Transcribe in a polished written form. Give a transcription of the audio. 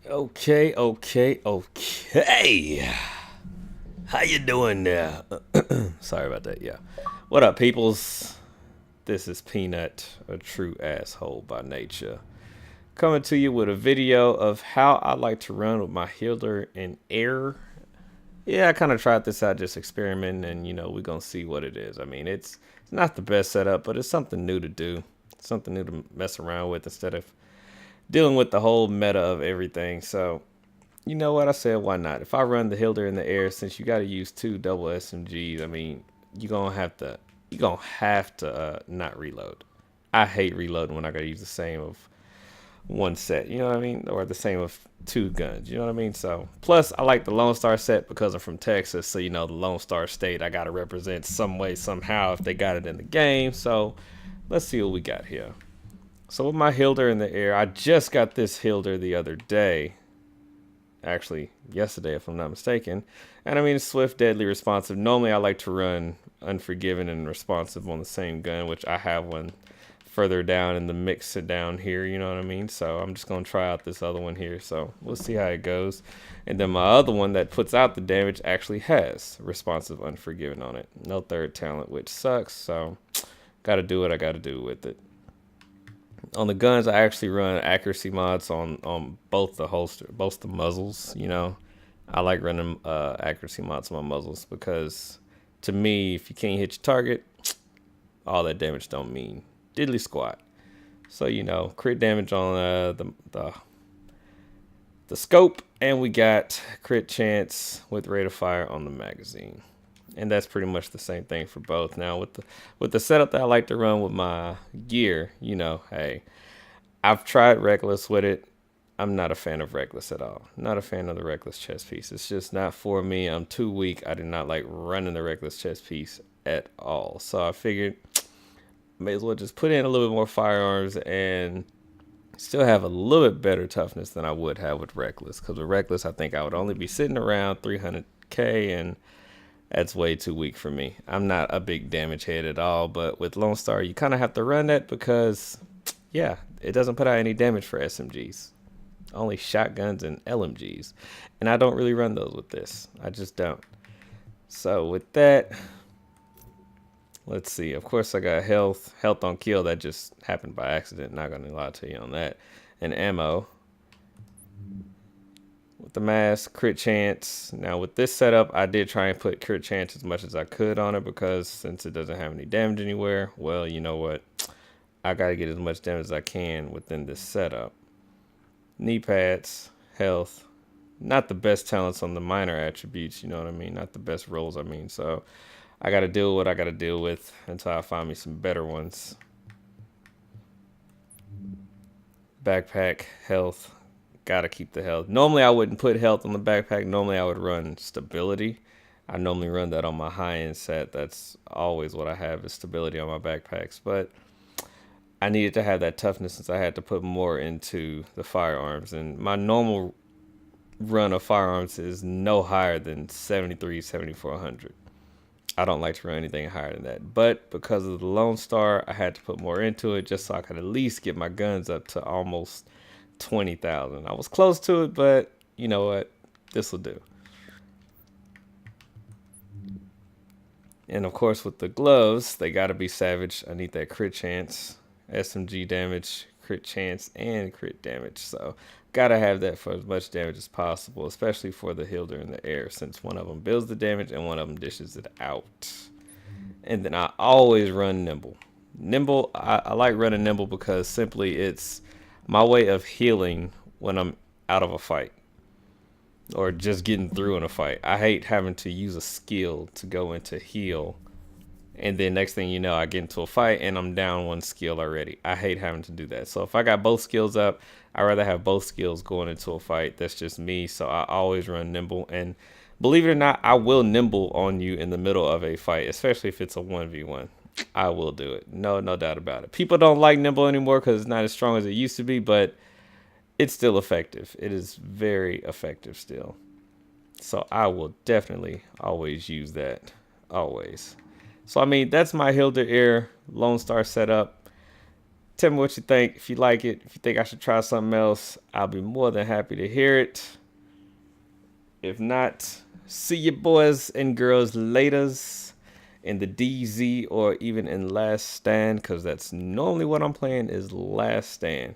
Okay. How you doing there? Sorry about that. Yeah. What up, peoples? This is Peanut, a true asshole by nature, coming to you with a video of how I like to run with my Hildr in Air. Yeah, I kind of tried this out, just experimenting, and we're gonna see what it is. I mean, it's not the best setup, but it's something new to do, something new to mess around with instead of dealing with the whole meta of everything. So you know what? I said, why not? If I run the Hildr in the air, since you got to use two double SMGs, I mean, you're gonna have to not reload. I hate reloading when I gotta use the same of one set. You know what I mean? Or the same of two guns. You know what I mean? So plus, I like the Lone Star set because I'm from Texas. So the Lone Star State, I gotta represent some way somehow if they got it in the game. So let's see what we got here. So with my Hildr in the air, I just got this Hildr the other day, actually yesterday if I'm not mistaken. And I mean, it's swift, deadly, responsive. Normally I like to run Unforgiven and Responsive on the same gun, which I have one further down in the mix down here, you know what I mean? So I'm just gonna try out this other one here, so we'll see how it goes. And then my other one that puts out the damage actually has Responsive Unforgiven on it. No third talent, which sucks, so gotta do what I gotta do with it. On the guns, I actually run accuracy mods on both the holster, both the muzzles. I like running accuracy mods on my muzzles because, to me, if you can't hit your target, all that damage don't mean diddly squat. So crit damage on the scope, and we got crit chance with rate of fire on the magazine, and that's pretty much the same thing for both. Now with the setup that I like to run with my gear, hey, I've tried Reckless with it. I'm not a fan of Reckless at all. Not a fan of the Reckless chest piece. It's just not for me. I'm too weak. I do not like running the Reckless chest piece at all. So I figured may as well just put in a little bit more firearms and still have a little bit better toughness than I would have with Reckless. Because with Reckless, I think I would only be sitting around 300k, and that's way too weak for me. I'm not a big damage head at all, but with Lone Star, you kind of have to run that because, yeah, it doesn't put out any damage for SMGs. Only shotguns and LMGs. And I don't really run those with this. I just don't. So with that, let's see. Of course, I got health on kill. That just happened by accident. Not gonna lie to you on that. And ammo. With the mask, crit chance. Now with this setup, I did try and put crit chance as much as I could on it because since it doesn't have any damage anywhere, well, you know what? I gotta get as much damage as I can within this setup. Knee pads, health. Not the best talents on the minor attributes, you know what I mean? Not the best rolls, I mean. So I gotta deal with what I gotta deal with until I find me some better ones. Backpack, health. Gotta keep the health. Normally I wouldn't put health on the backpack. Normally I would run stability. I normally run that on my high end set. That's always what I have is stability on my backpacks. But I needed to have that toughness since I had to put more into the firearms. And my normal run of firearms is no higher than 73, 7400. I don't like to run anything higher than that. But because of the Lone Star, I had to put more into it just so I could at least get my guns up to almost 20,000. I was close to it, but you know what? This will do. And of course, with the gloves, they got to be savage. I need that crit chance, SMG damage, crit chance, and crit damage. So, gotta have that for as much damage as possible, especially for the Hildr in the air, since one of them builds the damage and one of them dishes it out. And then I always run nimble. Nimble, I like running nimble because simply it's my way of healing when I'm out of a fight or just getting through in a fight. I hate having to use a skill to go into heal. And then next thing you know, I get into a fight and I'm down one skill already. I hate having to do that. So if I got both skills up, I'd rather have both skills going into a fight. That's just me. So I always run nimble. And believe it or not, I will nimble on you in the middle of a fight, especially if it's a 1v1. I will do it. No doubt about it. People don't like nimble anymore because it's not as strong as it used to be, but it's still effective. It is very effective still. So I will definitely always use that. Always. So I mean, that's my Hildr Air Lone Star setup. Tell me what you think. If you like it, if you think I should try something else, I'll be more than happy to hear it. If not, see you boys and girls laters in the DZ or even in Last Stand, because that's normally what I'm playing is Last Stand.